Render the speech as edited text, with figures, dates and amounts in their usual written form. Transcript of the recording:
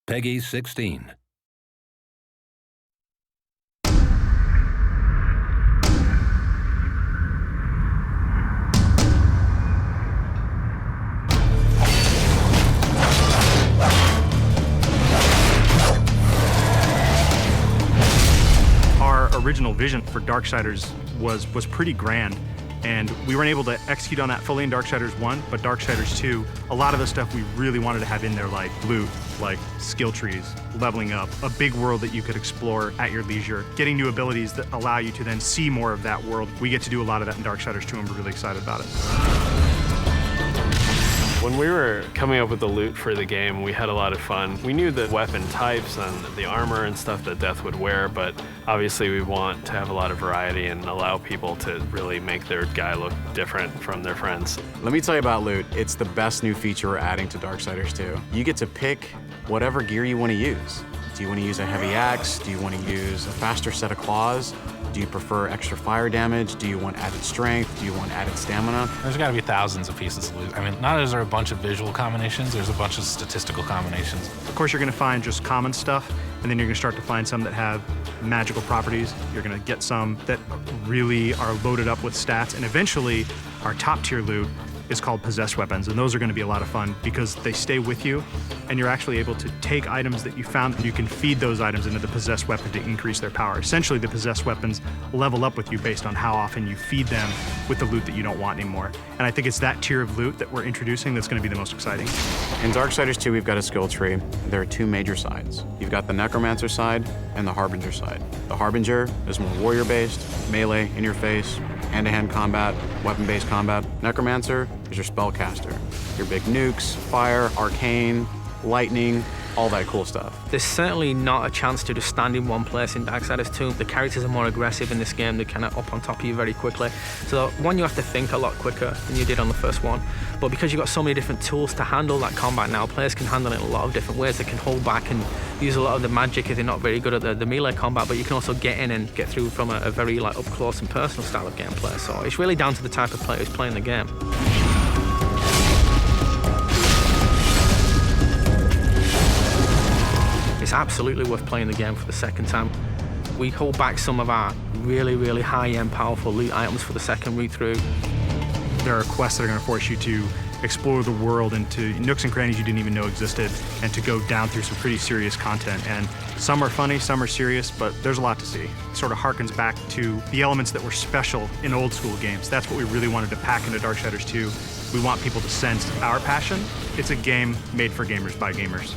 Peggy 16. Our original vision for Darksiders was pretty grand, and we weren't able to execute on that fully in Darksiders 1, but Darksiders 2, a lot of the stuff we really wanted to have in there, like loot, like skill trees, leveling up, a big world that you could explore at your leisure, getting new abilities that allow you to then see more of that world. We get to do a lot of that in Darksiders 2, and we're really excited about it. When we were coming up with the loot for the game, we had a lot of fun. We knew the weapon types and the armor and stuff that Death would wear, but obviously we want to have a lot of variety and allow people to really make their guy look different from their friends. Let me tell you about loot. It's the best new feature we're adding to Darksiders 2. You get to pick whatever gear you want to use. Do you want to use a heavy axe? Do you want to use a faster set of claws? Do you prefer extra fire damage? Do you want added strength? Do you want added stamina? There's got to be thousands of pieces of loot. I mean, not is there a bunch of visual combinations, there's a bunch of statistical combinations. Of course, you're going to find just common stuff, and then you're going to start to find some that have magical properties. You're going to get some that really are loaded up with stats, and eventually, our top-tier loot is called possessed weapons, and those are going to be a lot of fun because they stay with you, and you're actually able to take items that you found, and you can feed those items into the possessed weapon to increase their power. Essentially, the possessed weapons level up with you based on how often you feed them with the loot that you don't want anymore. And I think it's that tier of loot that we're introducing that's going to be the most exciting. In Darksiders 2, we've got a skill tree. There are two major sides. You've got the Necromancer side and the Harbinger side. The Harbinger is more warrior-based, melee, in-your-face, hand-to-hand combat, weapon-based combat. Necromancer is your spellcaster. Your big nukes, fire, arcane, lightning, all that cool stuff. There's certainly not a chance to just stand in one place in Darksiders 2. The characters are more aggressive in this game. They're kind of up on top of you very quickly. So one, you have to think a lot quicker than you did on the first one. But because you've got so many different tools to handle that combat now, players can handle it in a lot of different ways. They can hold back and use a lot of the magic if they're not very good at the melee combat, but you can also get in and get through from a very up close and personal style of gameplay. So it's really down to the type of player who's playing the game. It's absolutely worth playing the game for the second time. We hold back some of our really high-end, powerful loot items for the second read-through. There are quests that are going to force you to explore the world into nooks and crannies you didn't even know existed, and to go down through some pretty serious content. And some are funny, some are serious, but there's a lot to see. It sort of harkens back to the elements that were special in old school games. That's what we really wanted to pack into Darksiders 2. We want people to sense our passion. It's a game made for gamers by gamers.